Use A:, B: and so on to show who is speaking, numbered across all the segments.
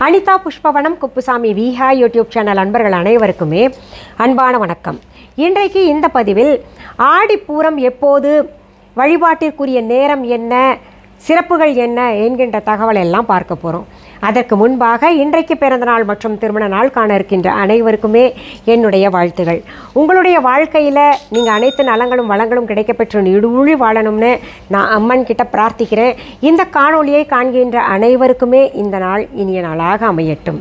A: Anitha Pushpavanam Kuppusamy Viha YouTube channel அன்பர்கள் அனைவருக்குமே அன்பான வணக்கம். இன்றைக்கு இந்த பதிவில் ஆடிப்பூரம் எப்போது, வழிபாட்டிற்குரிய நேரம் என்ன, சிறப்புகள் என்ன என்கின்ற தகவல் எல்லாம் பார்க்க போகிறோம். அதற்கு முன்பாக இன்றைக்கு பிறந்தநாள் மற்றும் திருமண நாள் காண இருக்கின்ற அனைவருக்குமே என்னுடைய வாழ்த்துகள். உங்களுடைய வாழ்க்கையில் நீங்கள் அனைத்து நலங்களும் வளங்களும் கிடைக்கப்பெற்று நீடூழி வாழணும்னு நான் அம்மன் கிட்ட பிரார்த்திக்கிறேன். இந்த காணொளியை காண்கின்ற அனைவருக்குமே இந்த நாள் இனிய நாளாக அமையட்டும்.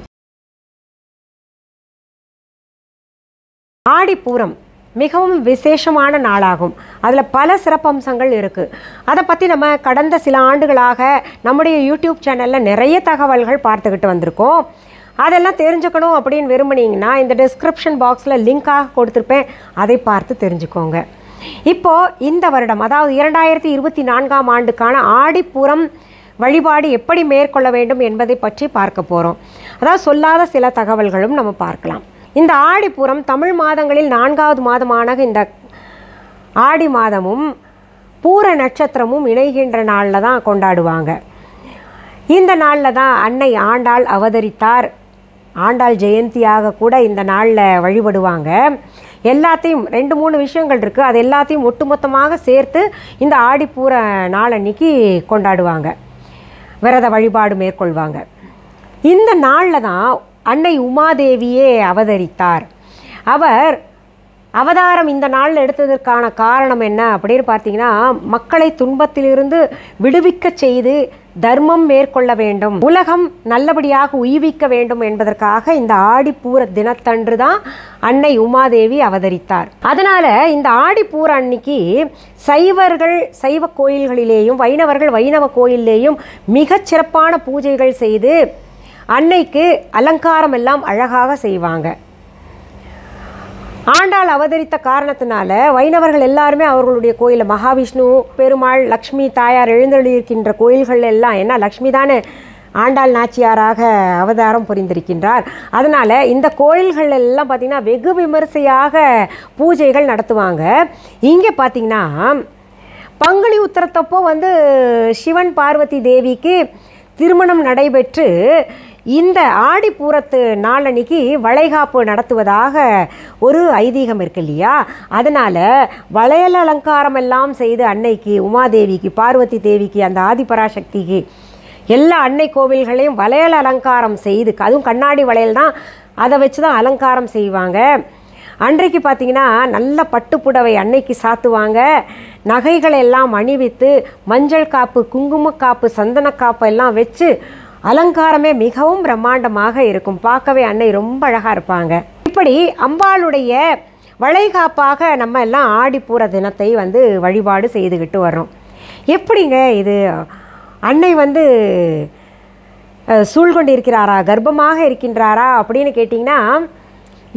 A: ஆடிப்பூரம் மிகவும் விசேஷமான நாளாகும். அதில் பல சிறப்பம்சங்கள் இருக்குது. அதை பற்றி நம்ம கடந்த சில ஆண்டுகளாக நம்முடைய யூடியூப் சேனலில் நிறைய தகவல்கள் பார்த்துக்கிட்டு வந்திருக்கோம். அதெல்லாம் தெரிஞ்சுக்கணும் அப்படின்னு விரும்புனீங்கன்னா இந்த டிஸ்கிரிப்ஷன் பாக்ஸில் லிங்காக கொடுத்துருப்பேன், அதை பார்த்து தெரிஞ்சுக்கோங்க. இப்போது இந்த வருடம், அதாவது 2024ஆம் ஆண்டுக்கான ஆடிப்பூரம் வழிபாடு எப்படி மேற்கொள்ள வேண்டும் என்பதை பற்றி பார்க்க போகிறோம். அதாவது சொல்லாத சில தகவல்களும் நம்ம பார்க்கலாம். இந்த ஆடிப்பூரம் தமிழ் மாதங்களில் 4வது மாதமான இந்த ஆடி மாதமும் பூர நட்சத்திரமும் இணைகின்ற நாளில் தான் கொண்டாடுவாங்க. இந்த நாளில் தான் அன்னை ஆண்டாள் அவதரித்தார். ஆண்டாள் ஜெயந்தியாக கூட இந்த நாளில் வழிபடுவாங்க. எல்லாத்தையும் 2-3 விஷயங்கள் இருக்குது. அது எல்லாத்தையும் ஒட்டுமொத்தமாக சேர்த்து இந்த ஆடிப்பூர நாளன்னைக்கு கொண்டாடுவாங்க, விரத வழிபாடு மேற்கொள்வாங்க. இந்த நாளில் தான் அன்னை உமாதேவியே அவதரித்தார். அவர் அவதாரம் இந்த நாளில் எடுத்ததற்கான காரணம் என்ன அப்படின்னு பார்த்தீங்கன்னா, மக்களை துன்பத்திலிருந்து விடுவிக்க செய்து தர்மம் மேற்கொள்ள வேண்டும், உலகம் நல்லபடியாக உய்விக்க வேண்டும் என்பதற்காக இந்த ஆடிப்பூர தினத்தன்று தான் அன்னை உமாதேவி அவதரித்தார். அதனால் இந்த ஆடிப்பூர அன்னைக்கு சைவர்கள் சைவ கோயில்களிலேயும் வைணவர்கள் வைணவ கோயிலேயும் மிகச் சிறப்பான பூஜைகள் செய்து அன்னைக்கு அலங்காரம் எல்லாம் அழகாக செய்வாங்க. ஆண்டாள் அவதரித்த காரணத்தினால வைணவர்கள் எல்லாருமே அவர்களுடைய கோயிலில் மகாவிஷ்ணு பெருமாள் லக்ஷ்மி தாயார் எழுந்தருளியிருக்கின்ற கோயில்கள் எல்லாம், ஏன்னா லக்ஷ்மி தானே ஆண்டாள் நாச்சியாராக அவதாரம் புரிந்திருக்கின்றார். அதனால் இந்த கோயில்கள் எல்லாம் பார்த்திங்கன்னா வெகு விமரிசையாக பூஜைகள் நடத்துவாங்க. இங்கே பார்த்திங்கன்னா பங்குனி உத்திரத்தப்போ சிவன் பார்வதி தேவிக்கு திருமணம் நடைபெற்று இந்த ஆடிப்பூரத்து நாளன்னைக்கு வளைகாப்பு நடத்துவதாக ஒரு ஐதீகம் இருக்கு இல்லையா. அதனால் வளையல் அலங்காரம் எல்லாம் செய்து அன்னைக்கு உமாதேவிக்கு பார்வதி தேவிக்கு அந்த ஆதிபராசக்திக்கு எல்லா அன்னை கோவில்களையும் வளையல் அலங்காரம் செய்து, அதுவும் கண்ணாடி வளையல் தான், அதை வச்சு தான் அலங்காரம் செய்வாங்க. அன்றைக்கு பார்த்திங்கன்னா நல்ல பட்டுப்புடவை அன்னைக்கு சாத்துவாங்க. நகைகளை எல்லாம் அணிவித்து மஞ்சள் காப்பு குங்கும காப்பு சந்தன காப்பு எல்லாம் வச்சு அலங்காரமே மிகவும் பிரம்மாண்டமாக இருக்கும். பார்க்கவே அன்னை ரொம்ப அழகாக இருப்பாங்க. இப்படி அம்பாளுடைய வளைகாப்பாக நம்ம எல்லாம் ஆடிப்பூர தினத்தை வழிபாடு செய்துக்கிட்டு வர்றோம். எப்படிங்க இது, அன்னை சூழ்கொண்டு இருக்கிறாரா, கர்ப்பமாக இருக்கின்றாரா அப்படின்னு கேட்டிங்கன்னா,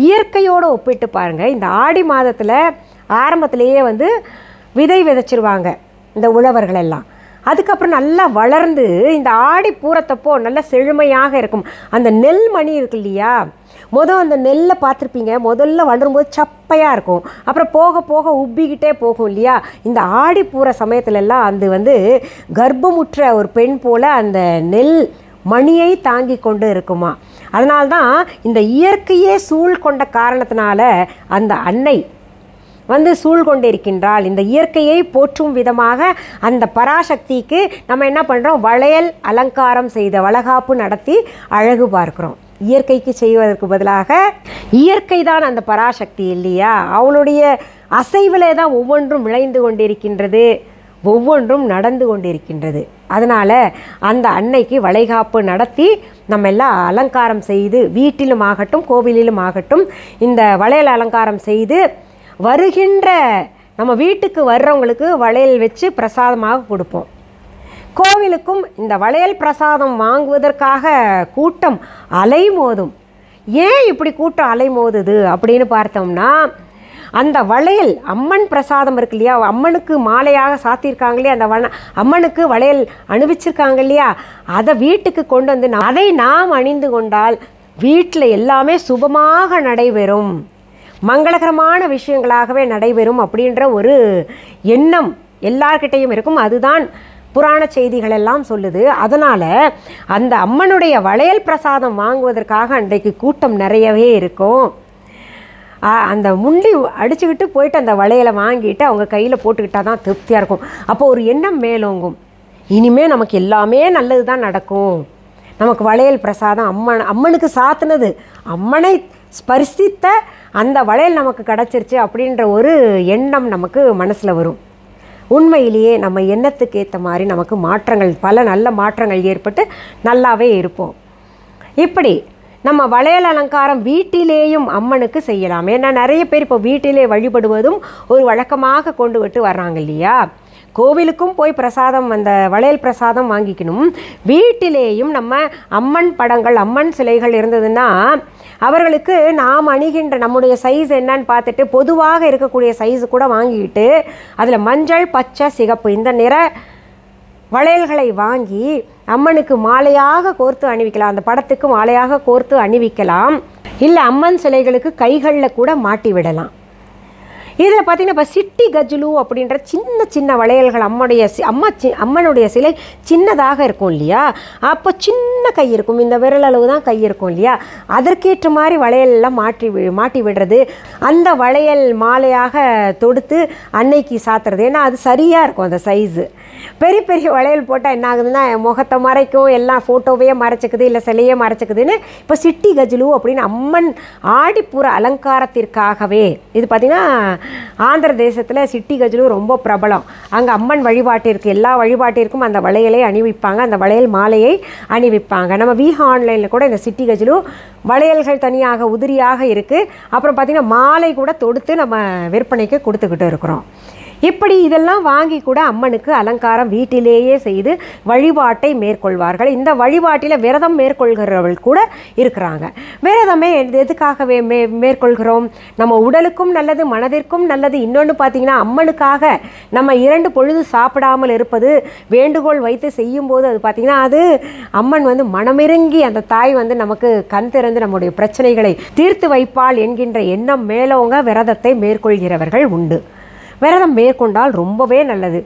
A: இயற்கையோடு ஒப்பிட்டு பாருங்கள். இந்த ஆடி மாதத்தில் ஆரம்பத்திலேயே விதை விதைச்சிருவாங்க இந்த உழவர்கள் எல்லாம். அதுக்கப்புறம் நல்லா வளர்ந்து இந்த ஆடி பூரத்தப்போ நல்ல செழுமையாக இருக்கும். அந்த நெல் மணி இருக்கு இல்லையா, அந்த நெல்லை பார்த்துருப்பீங்க, முதல்ல வளரும்போது சப்பையாக இருக்கும், அப்புறம் போக போக உப்பிக்கிட்டே போகும் இல்லையா. இந்த ஆடிப்பூர சமயத்துலலாம் அது கர்ப்பமுற்ற ஒரு பெண் போல் அந்த நெல் மணியை தாங்கி கொண்டு இருக்குமா. அதனால்தான் இந்த இயற்கையே சூழ் கொண்ட காரணத்தினால அந்த அன்னை சூழ்கொண்டு இருக்கின்றாள். இந்த இயற்கையை போற்றும் விதமாக அந்த பராசக்திக்கு நம்ம என்ன பண்ணுறோம், வளையல் அலங்காரம் செய்த வளகாப்பு நடத்தி அழகு பார்க்குறோம். இயற்கைக்கு செய்வதற்கு பதிலாக இயற்கை தான் அந்த பராசக்தி இல்லையா, அவளுடைய அசைவிலே தான் ஒவ்வொன்றும் விளைந்து கொண்டிருக்கின்றது, ஒவ்வொன்றும் நடந்து கொண்டிருக்கின்றது. அதனால் அந்த அன்னைக்கு வளைகாப்பு நடத்தி நம்ம எல்லாம் அலங்காரம் செய்து, வீட்டிலும் ஆகட்டும் கோவிலிலும் ஆகட்டும் இந்த வளையல் அலங்காரம் செய்து வருகின்ற நம்ம வீட்டுக்கு வர்றவங்களுக்கு வளையல் வச்சு பிரசாதமாக கொடுப்போம். கோவிலுக்கும் இந்த வளையல் பிரசாதம் வாங்குவதற்காக கூட்டம் அலைமோதும். ஏன் இப்படி கூட்டம் அலைமோதுது அப்படின்னு பார்த்தோம்னா, அந்த வளையல் அம்மன் பிரசாதம் இருக்கு இல்லையா, அம்மனுக்கு மாலையாக சாத்தியிருக்காங்க இல்லையா, அந்த அம்மனுக்கு வளையல் அணிவிச்சிருக்காங்க இல்லையா, அதை வீட்டுக்கு கொண்டு அதை நாம் அணிந்து கொண்டால் வீட்டில் எல்லாமே சுபமாக நடைபெறும், மங்களகரமான விஷயங்களாகவே நடைபெறும் அப்படின்ற ஒரு எண்ணம் எல்லார்கிட்டையும் இருக்கும். அதுதான் புராண செய்திகள் எல்லாம் சொல்லுது. அதனால் அந்த அம்மனுடைய வளையல் பிரசாதம் வாங்குவதற்காக அன்றைக்கு கூட்டம் நிறையவே இருக்கும். அந்த முண்டி அடிச்சுக்கிட்டு போயிட்டு அந்த வளையலை வாங்கிட்டு அவங்க கையில் போட்டுக்கிட்டால் தான் திருப்தியாக இருக்கும். அப்போ ஒரு எண்ணம் மேலோங்கும், இனிமேல் நமக்கு எல்லாமே நல்லது தான் நடக்கும். நமக்கு வளையல் பிரசாதம் அம்மனுக்கு சாத்தினது, அம்மனை ஸ்பரிசித்த அந்த வளையல் நமக்கு கிடச்சிருச்சு அப்படின்ற ஒரு எண்ணம் நமக்கு மனசில் வரும். உண்மையிலேயே நம்ம எண்ணத்துக்கு ஏற்ற மாதிரி நமக்கு மாற்றங்கள், பல நல்ல மாற்றங்கள் ஏற்பட்டு நல்லாவே இருப்போம். இப்படி நம்ம வளையல் அலங்காரம் வீட்டிலேயும் அம்மனுக்கு செய்யலாம். ஏன்னா நிறைய பேர் இப்போ வீட்டிலே வழிபடுவதும் ஒரு வழக்கமாக கொண்டு விட்டு வர்றாங்க இல்லையா. கோவிலுக்கும் போய் பிரசாதம், அந்த வளையல் பிரசாதம் வாங்கிக்கணும். வீட்டிலேயும் நம்ம அம்மன் படங்கள், அம்மன் சிலைகள் இருந்ததுன்னா அவர்களுக்கு நாம் அணிகின்ற நம்முடைய சைஸ் என்னன்னு பார்த்துட்டு பொதுவாக இருக்கக்கூடிய சைஸு கூட வாங்கிக்கிட்டு அதில் மஞ்சள், பச்சை, சிகப்பு இந்த நிற வளையல்களை வாங்கி அம்மனுக்கு மாலையாக கோர்த்து அணிவிக்கலாம். அந்த படத்துக்கு மாலையாக கோர்த்து அணிவிக்கலாம். இல்லை அம்மன் சிலைகளுக்கு கைகளில் கூட மாட்டி விடலாம். இதில் பார்த்திங்கன்னா இப்போ சிட்டி கஜ்லு அப்படின்ற சின்ன சின்ன வளையல்கள், அம்மனுடைய சிலை சின்னதாக இருக்கும் இல்லையா, அப்போ சின்ன கை இருக்கும், இந்த விரலளவு தான் கை இருக்கும் இல்லையா, அதற்கேற்ற மாதிரி வளையலெல்லாம் மாட்டி விடுறது, அந்த வளையல் மாலையாக தொடுத்து அன்னைக்கு சாத்துறது. ஏன்னா அது சரியாக இருக்கும் அந்த சைஸு. பெரிய பெரிய வளையல் போட்டால் என்ன ஆகுதுன்னா முகத்தை மறைக்கும், எல்லாம் ஃபோட்டோவே மறைச்சிக்குது, இல்லை சிலையே மறைச்சிக்குதுன்னு இப்போ சிட்டி கஜ்லு அப்படின்னு அம்மன் ஆடிப்புற அலங்காரத்திற்காகவே, இது பார்த்திங்கன்னா ஆந்திர தேசத்தில் சிட்டி கஜ்லு ரொம்ப பிரபலம். அங்கே அம்மன் வழிபாட்டிற்கு, எல்லா வழிபாட்டிற்கும் அந்த வளையலை அணிவிப்பாங்க, அந்த வளையல் மாலையை அணிவிப்பாங்க. நம்ம வீஹா ஆன்லைனில் கூட இந்த சிட்டி கஜ்லு வளையல்கள் தனியாக உதிரியாக இருக்குது. அப்புறம் பார்த்திங்கன்னா மாலை கூட தொடுத்து நம்ம விற்பனைக்கு கொடுத்துக்கிட்டு இருக்கிறோம். இப்படி இதெல்லாம் வாங்கி கூட அம்மனுக்கு அலங்காரம் வீட்டிலேயே செய்து வழிபாட்டை மேற்கொள்வார்கள். இந்த வழிபாட்டில் விரதம் மேற்கொள்கிறவர்கள் கூட இருக்கிறாங்க. விரதமே எதுக்காகவே மேற்கொள்கிறோம்? நம்ம உடலுக்கும் நல்லது, மனதிற்கும் நல்லது. இன்னொன்று பார்த்திங்கன்னா அம்மனுக்காக நம்ம 2 பொழுது சாப்பிடாமல் இருப்பது வேண்டுகோள் வைத்து செய்யும்போது அது பார்த்திங்கன்னா அது அம்மன் வந்து மனமிறங்கி அந்த தாய் வந்து நமக்கு கண் திறந்து நம்முடைய பிரச்சனைகளை தீர்த்து வைப்பாள் என்கின்ற எண்ணம் மேலோங்க விரதத்தை மேற்கொள்கிறவர்கள் உண்டு. விரதம் மேற்கொண்டால் ரொம்பவே நல்லது.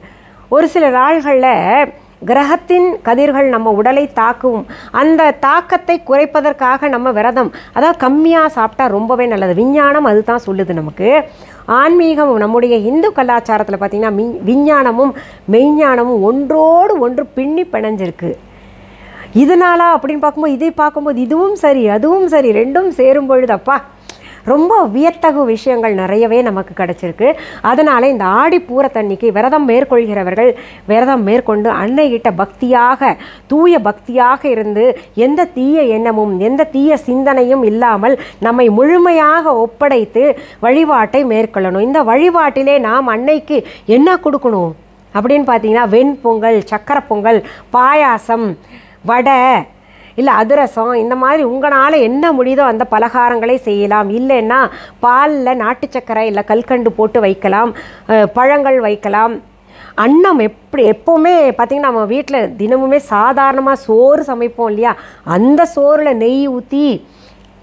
A: ஒரு சில நாள்களில் கிரகத்தின் கதிர்கள் நம்ம உடலை தாக்கும், அந்த தாக்கத்தை குறைப்பதற்காக நம்ம விரதம், அதாவது கம்மியாக சாப்பிட்டா ரொம்பவே நல்லது. விஞ்ஞானம் அது தான் சொல்லுது நமக்கு. ஆன்மீகம் நம்முடைய இந்து கலாச்சாரத்தில் பார்த்திங்கன்னா விஞ்ஞானமும் மெய்ஞானமும் ஒன்றோடு ஒன்று பின்னி பிணைஞ்சிருக்கு. இதனால அப்படின்னு பார்க்கும்போது இதுவும் சரி அதுவும் சரி, ரெண்டும் சேரும் பொழுது அப்பா ரொம்ப வியத்தகு விஷயங்கள் நிறையவே நமக்கு கிடச்சிருக்கு. அதனால் இந்த ஆடிப்பூரத்தன்னைக்கு விரதம் மேற்கொள்கிறவர்கள் விரதம் மேற்கொண்டு அன்னைகிட்ட பக்தியாக, தூய பக்தியாக இருந்து எந்த தீய எண்ணமும் எந்த தீய சிந்தனையும் இல்லாமல் நம்மை முழுமையாக ஒப்படைத்து வழிபாட்டை மேற்கொள்ளணும். இந்த வழிபாட்டிலே நாம் அன்னைக்கு என்ன கொடுக்கணும் அப்படின்னு பார்த்தீங்கன்னா வெண்பொங்கல், சக்கரை பொங்கல், பாயாசம், வடை, இல்லை அதிரசம், இந்த மாதிரி உங்களால் என்ன முடியுதோ அந்த பலகாரங்களை செய்யலாம். இல்லைன்னா பாலில் நாட்டு சக்கரை இல்லை கல்கண்டு போட்டு வைக்கலாம், பழங்கள் வைக்கலாம். அன்னம் எப்போவுமே பார்த்திங்கன்னா நம்ம வீட்டில் தினமுமே சாதாரணமாக சோறு சமைப்போம் இல்லையா, அந்த சோறில் நெய் ஊற்றி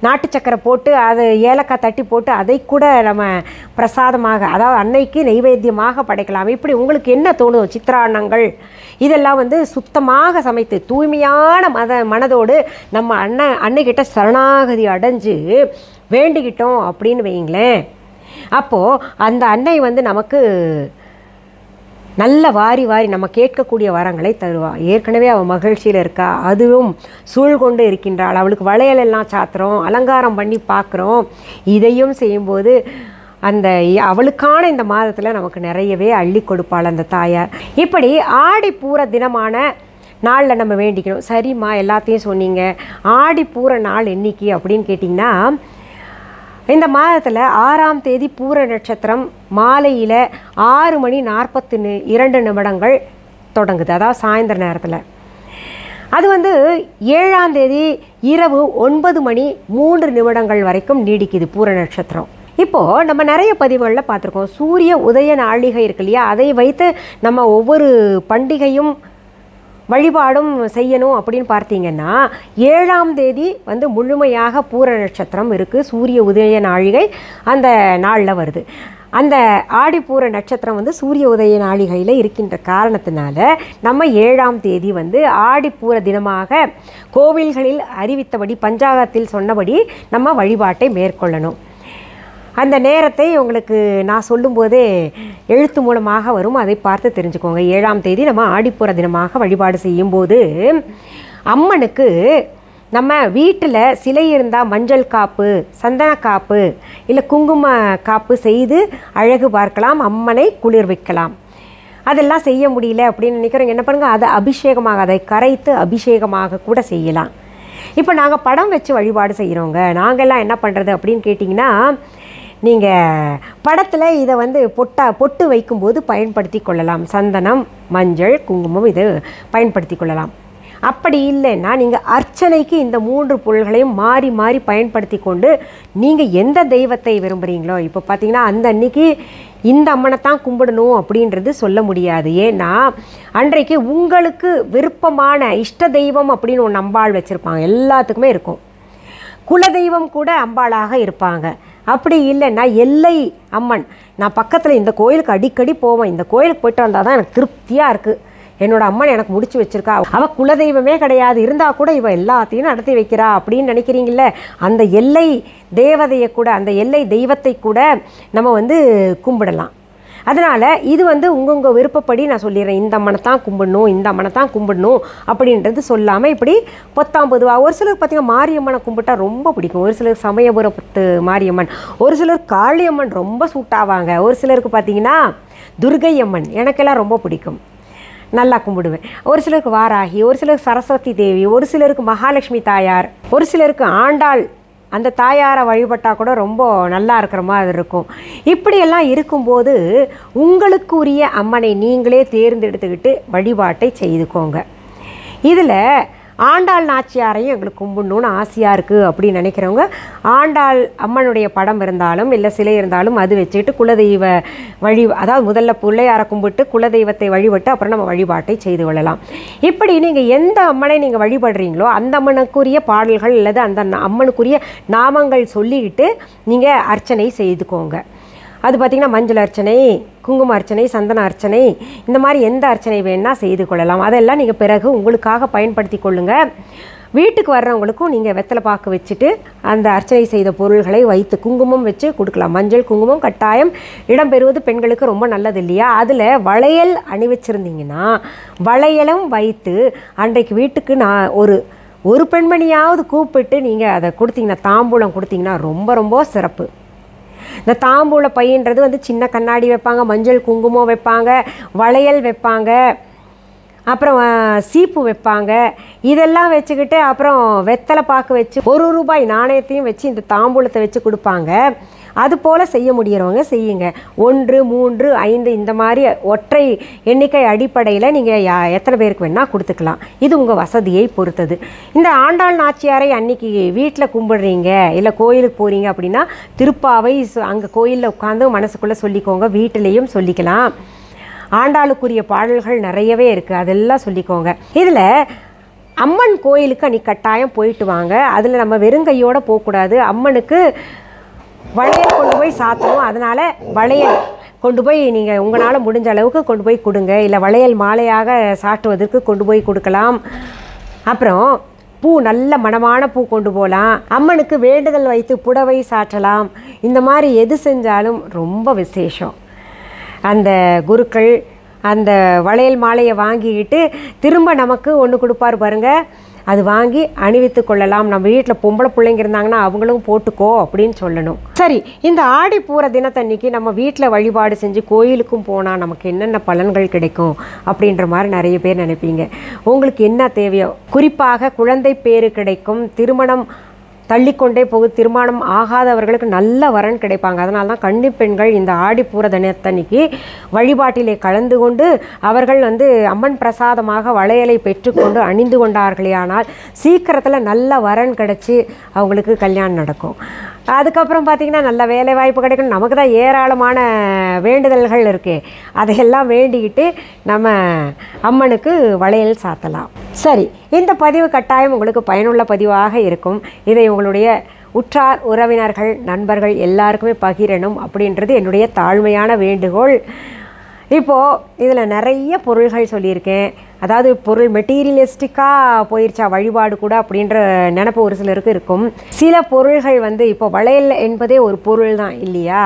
A: நாட்டு சக்கரை போட்டு அது ஏலக்காய் தட்டி போட்டு அதை கூட நம்ம பிரசாதமாக, அதாவது அன்னைக்கு நெய்வேத்தியமாக படைக்கலாம். இப்படி உங்களுக்கு என்ன தோணும், சித்திரான்னங்கள் இதெல்லாம் வந்து சுத்தமாக சமைத்து தூய்மையான மனதோடு நம்ம அன்னைக்கிட்ட சரணாகதி அடைஞ்சு வேண்டிக்கிட்டோம் அப்படின்னு வைங்களேன், அப்போது அந்த அன்னை வந்து நமக்கு நல்ல வாரி நம்ம கேட்கக்கூடிய வரங்களை தருவா. ஏற்கனவே அவள் மகிழ்ச்சியில் இருக்கா, அதுவும் சூழ்கொண்டு இருக்கின்றாள். அவளுக்கு வளையலெல்லாம் சாத்துறோம், அலங்காரம் பண்ணி பார்க்குறோம். இதையும் செய்யும்போது அந்த அவளுக்கான இந்த மாதத்தில் நமக்கு நிறையவே அள்ளி கொடுப்பாள் அந்த தாயார். இப்படி ஆடிப்பூர தினமான நாளில் நம்ம வேண்டிக்கணும். சரிம்மா எல்லாத்தையும் சொன்னீங்க, ஆடிப்பூர நாள் என்னைக்கு அப்படின்னு கேட்டிங்கன்னா இந்த மாதத்தில் 6ஆம் தேதி பூர நட்சத்திரம் மாலையில் 6:42 தொடங்குது, அதாவது சாயந்தர நேரத்தில். அது வந்து 7ஆம் தேதி இரவு 9:03 வரைக்கும் நீடிக்குது பூர நட்சத்திரம். இப்போது நம்ம நிறைய பதிவுகளில் பார்த்துருக்கோம், சூரிய உதய நாளிகை இருக்கு இல்லையா, அதை வைத்து நம்ம ஒவ்வொரு பண்டிகையும் வழிபாடும் செய்யணும் அப்படின்னு பார்த்தீங்கன்னா 7ஆம் தேதி வந்து முழுமையாக பூர நட்சத்திரம் இருக்குது, சூரிய உதய நாழிகை அந்த நாளில் வருது. அந்த ஆடிப்பூர நட்சத்திரம் வந்து சூரிய உதய நாளிகையில் இருக்கின்ற காரணத்தினால நம்ம 7ஆம் தேதி வந்து ஆடிப்பூர தினமாக கோவில்களில் அறிவித்தபடி பஞ்சாங்கத்தில் சொன்னபடி நம்ம வழிபாட்டை மேற்கொள்ளணும். அந்த நேரத்தை உங்களுக்கு நான் சொல்லும்போதே எழுத்து மூலமாக வரும், அதை பார்த்து தெரிஞ்சுக்கோங்க. 7ஆம் தேதி நம்ம ஆடிப்பூர தினமாக வழிபாடு செய்யும்போது அம்மனுக்கு நம்ம வீட்டில் சிலை இருந்தால் மஞ்சள் காப்பு, சந்தன காப்பு, இல்லை குங்கும காப்பு செய்து அழகு பார்க்கலாம், அம்மனை குளிர்விக்கலாம். அதெல்லாம் செய்ய முடியல அப்படின்னு நினைக்கிறவங்க என்ன பண்ணுங்கள், அதை அபிஷேகமாக, அதை கரைத்து அபிஷேகமாக கூட செய்யலாம். இப்போ நாங்கள் படம் வச்சு வழிபாடு செய்கிறோங்க, நாங்கள்லாம் என்ன பண்ணுறது அப்படின்னு கேட்டிங்கன்னா, நீங்கள் படத்தில் இதை வந்து பொட்டு வைக்கும்போது பயன்படுத்தி கொள்ளலாம். சந்தனம், மஞ்சள், குங்குமம் இது பயன்படுத்தி கொள்ளலாம். அப்படி இல்லைன்னா நீங்கள் அர்ச்சனைக்கு இந்த 3 பொருள்களையும் மாறி மாறி பயன்படுத்தி கொண்டு நீங்கள் எந்த தெய்வத்தை விரும்புகிறீங்களோ, இப்போ பார்த்தீங்கன்னா அந்த அன்னைக்கு இந்த அம்மனை தான் கும்பிடணும் அப்படின்றது சொல்ல முடியாது. ஏன்னா அன்றைக்கு உங்களுக்கு விருப்பமான இஷ்ட தெய்வம் அப்படின்னு ஒன்று அம்பாள் வச்சுருப்பாங்க, எல்லாத்துக்குமே இருக்கும். குலதெய்வம் கூட அம்பாளாக இருப்பாங்க. அப்படி இல்லைன்னா எல்லை அம்மன், நான் பக்கத்தில் இந்த கோயிலுக்கு அடிக்கடி போவேன், இந்த கோயிலுக்கு போய்ட்டு வந்தால் தான் எனக்கு திருப்தியாக இருக்குது, என்னோட அம்மன் எனக்கு முடிச்சு வச்சுருக்கா, அவள் குலதெய்வமே கிடையாது, இருந்தால் கூட இவள் எல்லாத்தையும் நடத்தி வைக்கிறா அப்படின்னு நினைக்கிறீங்கள, அந்த எல்லை தேவதையை கூட, அந்த எல்லை தெய்வத்தை கூட நம்ம வந்து கும்பிடலாம். அதனால் இது வந்து உங்கள் விருப்பப்படி நான் சொல்லிடுறேன், இந்த அம்மனை தான் கும்பிடணும், இந்த அம்மனை தான் கும்பிடணும் அப்படின்றது சொல்லாமல் இப்படி பொதுவாக ஒரு சிலருக்கு பார்த்திங்கன்னா மாரியம்மனை கும்பிட்டா ரொம்ப பிடிக்கும். ஒரு சிலருக்கு சமயபுரத்து மாரியம்மன், ஒரு சிலர் காளியம்மன் ரொம்ப சூட்டாவாங்க, ஒரு சிலருக்கு பார்த்திங்கன்னா துர்கை அம்மன் எனக்கெல்லாம் ரொம்ப பிடிக்கும், நல்லா கும்பிடுவேன். ஒரு சிலருக்கு வாராகி, ஒரு சிலருக்கு சரஸ்வதி தேவி, ஒரு சிலருக்கு மகாலட்சுமி தாயார், ஒரு சிலருக்கு ஆண்டாள், அந்த தாயாரை வழிபட்டால் கூட ரொம்ப நல்லா இருக்கிற மாதிரி இருக்கும். இப்படியெல்லாம் இருக்கும்போது உங்களுக்குரிய அம்மனை நீங்களே தேர்ந்தெடுத்துக்கிட்டு வழிபாட்டை செய்துக்கோங்க. இதில் ஆண்டாள் நாச்சியாரையும் எங்களுக்கு கும்பிடணுன்னு ஆசையாக இருக்குது அப்படின்னு நினைக்கிறவங்க ஆண்டாள் அம்மனுடைய படம் இருந்தாலும் இல்லை சிலை இருந்தாலும் அது வச்சுக்கிட்டு குலதெய்வ அதாவது முதல்ல பிள்ளையாரை கும்பிட்டு குலதெய்வத்தை வழிபட்டு அப்புறம் நம்ம வழிபாட்டை செய்து கொள்ளலாம். இப்படி நீங்கள் எந்த அம்மனை நீங்கள் வழிபடுறீங்களோ அந்த அம்மனுக்குரிய பாடல்கள் அல்லது அந்த அம்மனுக்குரிய நாமங்கள் சொல்லிக்கிட்டு நீங்கள் அர்ச்சனை செய்துக்கோங்க. அது பார்த்திங்கன்னா மஞ்சள் அர்ச்சனை, குங்கும அர்ச்சனை, சந்தன அர்ச்சனை, இந்த மாதிரி எந்த அர்ச்சனை வேணால் செய்து கொள்ளலாம். அதெல்லாம் நீங்கள் பிறகு உங்களுக்காக பயன்படுத்தி கொள்ளுங்கள். வீட்டுக்கு வர்றவங்களுக்கும் நீங்கள் வெத்தலை பாக்கு வச்சுட்டு அந்த அர்ச்சனை செய்த பொருள்களை வைத்து குங்குமம் வச்சு கொடுக்கலாம். மஞ்சள் குங்குமம் கட்டாயம் இடம்பெறுவது பெண்களுக்கு ரொம்ப நல்லது இல்லையா? அதில் வளையல் அணிவிச்சிருந்தீங்கன்னா வளையலும் வைத்து அன்றைக்கு வீட்டுக்கு நான் ஒரு பெண்மணியாவது கூப்பிட்டு நீங்கள் அதை கொடுத்தீங்கன்னா, தாம்பூலம் கொடுத்தீங்கன்னா ரொம்ப ரொம்ப சிறப்பு. இந்த தாம்பூல பையன்றது வந்து சின்ன கண்ணாடி வைப்பாங்க, மஞ்சள் குங்குமம் வைப்பாங்க, வளையல் வைப்பாங்க, அப்புறம் சீப்பு வைப்பாங்க. இதெல்லாம் வச்சுக்கிட்டு அப்புறம் வெத்தலை பாக்கு வச்சு ₹1 நாணயத்தையும் வச்சு இந்த தாம்பூலத்தை வச்சு கொடுப்பாங்க. அது போல் செய்ய முடியறவங்க செய்யுங்க. 1, 3, 5 இந்த மாதிரி ஒற்றை எண்ணிக்கை அடிப்படையில் நீங்கள் எத்தனை பேருக்கு வேணால் கொடுத்துக்கலாம். இது உங்கள் வசதியை பொறுத்தது. இந்த ஆண்டாள் நாச்சியாரை அன்றைக்கி வீட்டில் கும்பிடுறீங்க இல்லை கோயிலுக்கு போகிறீங்க அப்படின்னா திருப்பாவை அங்கே கோயிலில் உட்காந்து மனசுக்குள்ளே சொல்லிக்கோங்க, வீட்டிலையும் சொல்லிக்கலாம். ஆண்டாளுக்குரிய பாடல்கள் நிறையவே இருக்குது, அதெல்லாம் சொல்லிக்கோங்க. இதில் அம்மன் கோயிலுக்கு அன்றைக்கி கட்டாயம் போயிட்டு வாங்க. அதில் நம்ம வெறுங்கையோடு போகக்கூடாது. அம்மனுக்கு வளையல் கொண்டு போய் சாத்தணும். அதனால் வளையல் கொண்டு போய் நீங்கள் உங்களால் முடிஞ்ச அளவுக்கு கொண்டு போய் கொடுங்க. இல்லை வளையல் மாலையாக சாட்டுவதற்கு கொண்டு போய் கொடுக்கலாம். அப்புறம் பூ, நல்ல மணமான பூ கொண்டு போகலாம். அம்மனுக்கு வேண்டுதல் வைத்து புடவை சாற்றலாம். இந்த மாதிரி எது செஞ்சாலும் ரொம்ப விசேஷம். அந்த குருக்கள் அந்த வளையல் மாலையை வாங்கிக்கிட்டு திரும்ப நமக்கு ஒன்று கொடுப்பார் பாருங்கள், அது வாங்கி அணிவித்து கொள்ளலாம். நம்ம வீட்டில் பொம்பளை பிள்ளைங்க இருந்தாங்கன்னா அவங்களும் போட்டுக்கோ அப்படின்னு சொல்லணும். சரி, இந்த ஆடிப்பூர தினத்தன்னைக்கு நம்ம வீட்டில் வழிபாடு செஞ்சு கோயிலுக்கும் போனால் நமக்கு என்னென்ன பலன்கள் கிடைக்கும் அப்படின்ற மாதிரி நிறைய பேர் நினைப்பீங்க. உங்களுக்கு என்ன தேவையோ, குறிப்பாக குழந்தை பேரு கிடைக்கும், திருமணம் தள்ளிக்கொண்டே போகுது, திருமணம் ஆகாதவர்களுக்கு நல்ல வரன் கிடைப்பாங்க. அதனால தான் கன்னி பெண்கள் இந்த ஆடிப்பூர தினத்தன்னைக்கு வழிபாட்டிலே கலந்து கொண்டு அவர்கள் வந்து அம்மன் பிரசாதமாக வளையலை பெற்றுக்கொண்டு அணிந்து கொண்டார்களே ஆனால் சீக்கிரத்தில் நல்ல வரன் கிடச்சி அவங்களுக்கு கல்யாணம் நடக்கும். அதுக்கப்புறம் பார்த்திங்கன்னா நல்ல வேலை வாய்ப்பு கிடைக்கும். நமக்கு தான் ஏராளமான வேண்டுதல்கள் இருக்குது, அதையெல்லாம் வேண்டிக்கிட்டு நம்ம அம்மனுக்கு வளையல் சாத்தலாம். சரி, இந்த பதிவு கட்டாயம் உங்களுக்கு பயனுள்ள பதிவாக இருக்கும். இதை உங்களுடைய உற்றார் உறவினர்கள் நண்பர்கள் எல்லாருக்குமே பகிரணும் அப்படின்றது என்னுடைய தாழ்மையான வேண்டுகோள். இப்போது இதில் நிறைய பொருள்கள் சொல்லியிருக்கேன். அதாவது பொருள் மெட்டீரியலிஸ்டிக்காக போயிருச்சா வழிபாடு கூட அப்படின்ற நினப்பு ஒரு சிலருக்கு இருக்கும். சில பொருள்கள் வந்து இப்போ வளையல் என்பதே ஒரு பொருள் தான் இல்லையா,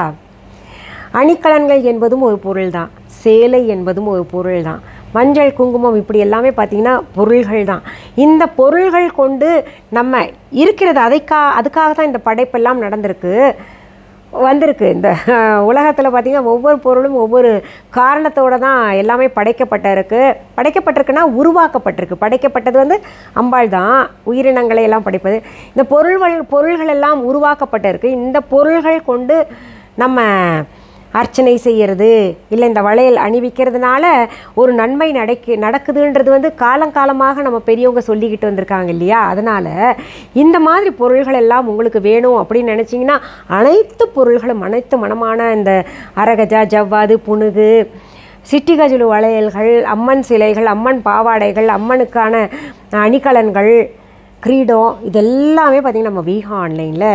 A: அணிகலன்கள் என்பதும் ஒரு பொருள் தான், சேலை என்பதும் ஒரு பொருள் தான், மஞ்சள் குங்குமம் இப்படி எல்லாமே பார்த்திங்கன்னா பொருள்கள் தான். இந்த பொருள்கள் கொண்டு நம்ம இருக்கிறது அதுக்காக தான் இந்த படைப்பெல்லாம் வந்திருக்கு. இந்த உலகத்தில் பார்த்திங்கன்னா ஒவ்வொரு பொருளும் ஒவ்வொரு காரணத்தோடு தான் எல்லாமே படைக்கப்பட்டிருக்குன்னா உருவாக்கப்பட்டிருக்கு. படைக்கப்பட்டது வந்து அம்பாள் தான், உயிரினங்களை எல்லாம் படைப்பது. இந்த பொருள்கள் எல்லாம் உருவாக்கப்பட்டிருக்கு. இந்த பொருள்கள் கொண்டு நம்ம அர்ச்சனை செய்கிறது இல்லை இந்த வளையல் அணிவிக்கிறதுனால ஒரு நன்மை நடக்குதுன்றது வந்து காலங்காலமாக நம்ம பெரியவங்க சொல்லிக்கிட்டு வந்திருக்காங்க இல்லையா. அதனால் இந்த மாதிரி பொருள்கள் எல்லாம் உங்களுக்கு வேணும் அப்படின்னு நினச்சிங்கன்னா அனைத்து பொருள்களும் அனைத்து மனமான இந்த அரகஜா, ஜவ்வாது, புனுகு, சிட்டிகஜுலு வளையல்கள், அம்மன் சிலைகள், அம்மன் பாவாடைகள், அம்மனுக்கான அணிகலன்கள், கிரீடம், இதெல்லாமே பார்த்திங்கன்னா நம்ம வீஹா ஆன்லைனில்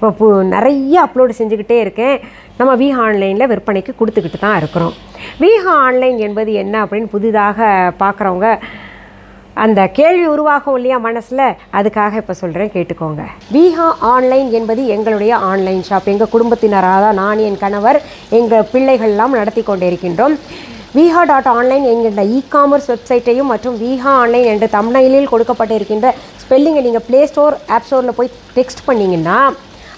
A: இப்போ நிறைய அப்லோடு செஞ்சுக்கிட்டே இருக்கேன். நம்ம வீஹா ஆன்லைனில் விற்பனைக்கு கொடுத்துக்கிட்டு தான் இருக்கிறோம். வீஹா ஆன்லைன் என்பது என்ன அப்படின்னு புதிதாக பார்க்குறவங்க அந்த கேள்வி உருவாகும் இல்லையா மனசில், அதுக்காக இப்போ சொல்கிறேன், கேட்டுக்கோங்க. வீஹா ஆன்லைன் என்பது எங்களுடைய ஆன்லைன் ஷாப். எங்கள் குடும்பத்தினராக தான் நான், என் கணவர், எங்கள் பிள்ளைகள்லாம் நடத்தி கொண்டு இருக்கின்றோம். வீஹா.ஆன்லைன் என்கின்ற இ-காமர்ஸ் வெப்சைட்டையும் மற்றும் வீஹா ஆன்லைன் என்ற தம்ப்நெயிலில் கொடுக்கப்பட்டு இருக்கின்ற ஸ்பெல்லிங்கை நீங்கள் ப்ளே ஸ்டோர், ஆப் ஸ்டோரில் போய் டெக்ஸ்ட் பண்ணிங்கன்னா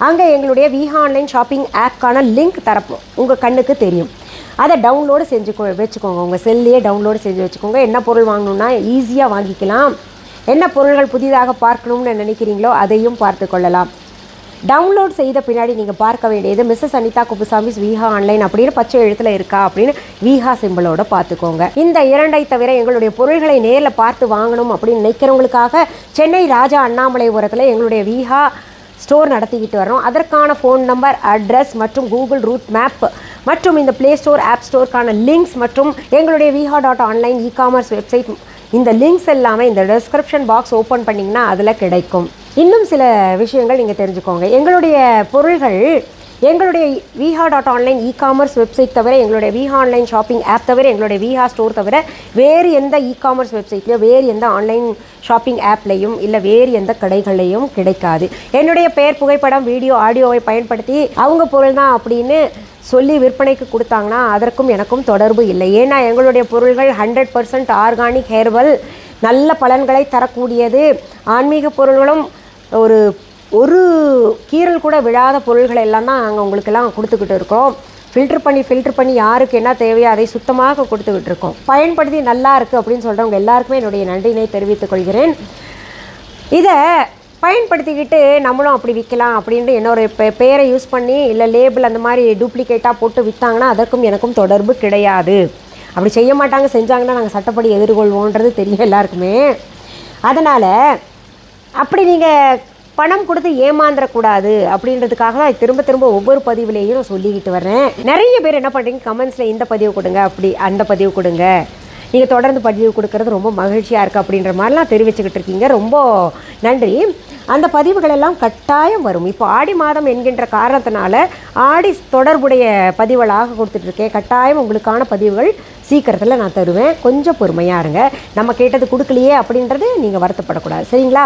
A: அங்கே எங்களுடைய வீஹா ஆன்லைன் ஷாப்பிங் ஆப்க்கான லிங்க் தரப்போம், உங்கள் கண்ணுக்கு தெரியும். அதை டவுன்லோடு வச்சுக்கோங்க. உங்கள் செல்லையே டவுன்லோடு செஞ்சு வச்சுக்கோங்க. என்ன பொருள் வாங்கணுன்னா ஈஸியாக வாங்கிக்கலாம். என்ன பொருள்கள் புதிதாக பார்க்கணும்னு நினைக்கிறீங்களோ அதையும் பார்த்து கொள்ளலாம். டவுன்லோட் செய்த பின்னாடி நீங்கள் பார்க்க வேண்டியது மிஸ்ஸஸ் அனிதா குப்புசாமிஸ் வீஹா ஆன்லைன் அப்படின்னு பச்சை எழுத்தில் இருக்கா அப்படின்னு வீஹா சிம்பிளோட பார்த்துக்கோங்க. இந்த இரண்டை தவிர எங்களுடைய பொருள்களை நேரில் பார்த்து வாங்கணும் அப்படின்னு நினைக்கிறவங்களுக்காக சென்னை ராஜா அண்ணாமலைபுரத்தில் எங்களுடைய வீஹா ஸ்டோர் நடத்திக்கிட்டு வரோம். அதற்கான ஃபோன் நம்பர், அட்ரஸ் மற்றும் கூகுள் ரூட் மேப் மற்றும் இந்த ப்ளே ஸ்டோர், ஆப் ஸ்டோருக்கான லிங்க்ஸ் மற்றும் எங்களுடைய வீஹா.ஆன்லைன் இ-காமர்ஸ் வெப்சைட், இந்த லிங்க்ஸ் எல்லாமே இந்த டிஸ்கிரிப்ஷன் பாக்ஸ் ஓப்பன் பண்ணிங்கன்னா அதில் கிடைக்கும். இன்னும் சில விஷயங்கள் நீங்கள் தெரிஞ்சுக்கோங்க. எங்களுடைய பொருள்கள் எங்களுடைய வீஹா.ஆன்லைன் இ-காமர்ஸ் வெப்சைட் தவிர, எங்களுடைய வீஹா ஆன்லைன் ஷாப்பிங் ஆப் தவிர, எங்களுடைய வீஹா ஸ்டோர் தவிர வேறு எந்த இ-காமர்ஸ் வெப்சைட்லையோ வேறு எந்த ஆன்லைன் ஷாப்பிங் ஆப்லையும் இல்லை வேறு எந்த கடைகள்லையும் கிடைக்காது. என்னுடைய பெயர், புகைப்படம், வீடியோ, ஆடியோவை பயன்படுத்தி அவங்க பொருள் தான் அப்படின்னு சொல்லி விற்பனைக்கு கொடுத்தாங்கன்னா அதற்கும் எனக்கும் தொடர்பு இல்லை. ஏன்னா எங்களுடைய பொருள்கள் 100% ஆர்கானிக், ஹெர்பல், நல்ல பலன்களை தரக்கூடியது. ஆன்மீக பொருள்களும் ஒரு கீரல் கூட விழாத பொருள்கள் எல்லாம் தான் நாங்கள் உங்களுக்கெல்லாம் கொடுத்துக்கிட்டு இருக்கோம். ஃபில்டர் பண்ணி யாருக்கு என்ன தேவையோ அதை சுத்தமாக கொடுத்துக்கிட்டு இருக்கோம். பயன்படுத்தி நல்லா இருக்குது அப்படின்னு சொல்கிறவங்க எல்லாருக்குமே என்னுடைய நன்றியினை தெரிவித்துக் கொள்கிறேன். இதை பயன்படுத்திக்கிட்டு நம்மளும் அப்படி விற்கலாம் அப்படின்ட்டு என்னோட பேரை யூஸ் பண்ணி இல்லை லேபிள் அந்த மாதிரி டூப்ளிகேட்டாக போட்டு விற்றாங்கன்னா அதற்கும் எனக்கும் தொடர்பு கிடையாது. அப்படி செய்ய மாட்டாங்க. செஞ்சாங்கன்னா நாங்கள் சட்டப்படி எதிர்கொள்வோன்றது தெரியும் எல்லாருக்குமே. அதனால் அப்படி நீங்கள் பணம் கொடுத்து ஏமாந்துடக்கூடாது அப்படின்றதுக்காக தான் திரும்ப ஒவ்வொரு பதிவுலேயும் நான் சொல்லிக்கிட்டு வரேன். நிறைய பேர் என்ன பண்ணுறீங்க, கமெண்ட்ஸில் இந்த பதிவு கொடுங்க, அப்படி அந்த பதிவு கொடுங்க, நீங்கள் தொடர்ந்து பதிவு கொடுக்கறது ரொம்ப மகிழ்ச்சியாக இருக்குது அப்படின்ற மாதிரிலாம் தெரிவிச்சுக்கிட்டு இருக்கீங்க. ரொம்ப நன்றி. அந்த பதிவுகள் எல்லாம் கட்டாயம் வரும். இப்போ ஆடி மாதம் என்கின்ற காரணத்தினால ஆடி தொடர்புடைய பதிவுகளாக கொடுத்துட்ருக்கேன். கட்டாயம் உங்களுக்கான பதிவுகள் சீக்கிரத்தில் நான் தருவேன். கொஞ்சம் பொறுமையாக இருங்க. நம்ம கேட்டது கொடுக்கலையே அப்படின்றது நீங்கள் வருத்தப்படக்கூடாது, சரிங்களா?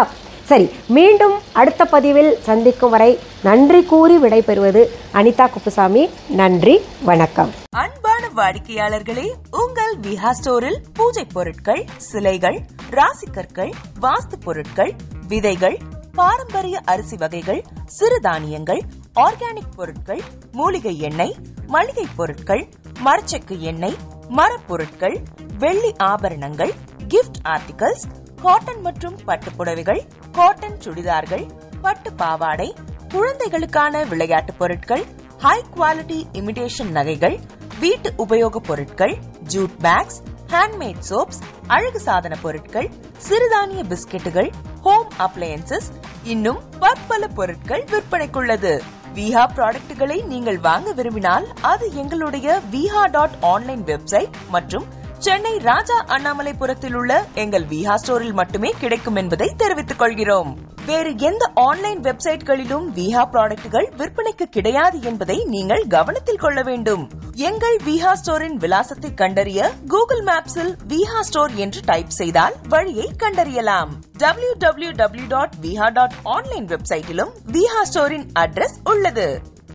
A: சரி, மீண்டும் அடுத்த பதிவில் சந்திக்கும் வரை நன்றி கூறி விடைபெறுவது அனிதா குப்புசாமி. நன்றி, வணக்கம்.
B: அன்பான வாடிக்கையாளர்களே, உங்கள் வீஹா ஸ்டோரில் பூஜை பொருட்கள், சிலைகள், ராசிக்கற்கள், வாஸ்து பொருட்கள், விதைகள், பாரம்பரிய அரிசி வகைகள், சிறுதானியங்கள், ஆர்கானிக் பொருட்கள், மூலிகை எண்ணெய், மளிகை பொருட்கள், மரச்செக்கு எண்ணெய், மரப்பொருட்கள், வெள்ளி ஆபரணங்கள், கிஃப்ட் ஆர்டிகல்ஸ், காட்டன் மற்றும் பட்டு புடவைகள், காட்டன் சுடிதார்கள், பட்டு பாவாடை, குழந்தைகளுக்கான விளையாட்டு பொருட்கள், ஹை குவாலிட்டி இமிடேஷன் நகைகள், வீட்டு உபயோக பொருட்கள், ஜூட் பேக்ஸ், ஹேண்ட்மேட் சோப்ஸ், அழகு சாதன பொருட்கள், சிறுதானிய பிஸ்கெட்டுகள், ஹோம் அப்ளையன்சஸ், இன்னும் பற்பல பொருட்கள் விற்பனைக்குள்ளது. வீஹா ப்ராடக்ட்களை நீங்கள் வாங்க விரும்பினால் அது எங்களுடைய வீஹா.ஆன்லைன் வெப்சைட் மற்றும் சென்னை ராஜா அண்ணாமலைபுரத்தில் உள்ள எங்கள் விஹா ஸ்டோரில் மட்டுமே கிடைக்கும் என்பதை தெரிவித்துக் கொள்கிறோம். வேறு எந்த ஆன்லைன் வெப்சைட்களிலும் விஹா ப்ராடக்ட்கள் விற்பனைக்கு கிடையாது என்பதை நீங்கள் கவனத்தில் கொள்ள வேண்டும். எங்கள் விஹா ஸ்டோரின் விலாசத்தை கண்டறிய கூகுள் மேப்ஸில் விஹா ஸ்டோர் என்று டைப் செய்தால் வழியை கண்டறியலாம். www.viha.online வெப்சைட்டிலும் விஹா ஸ்டோரின் அட்ரஸ் உள்ளது.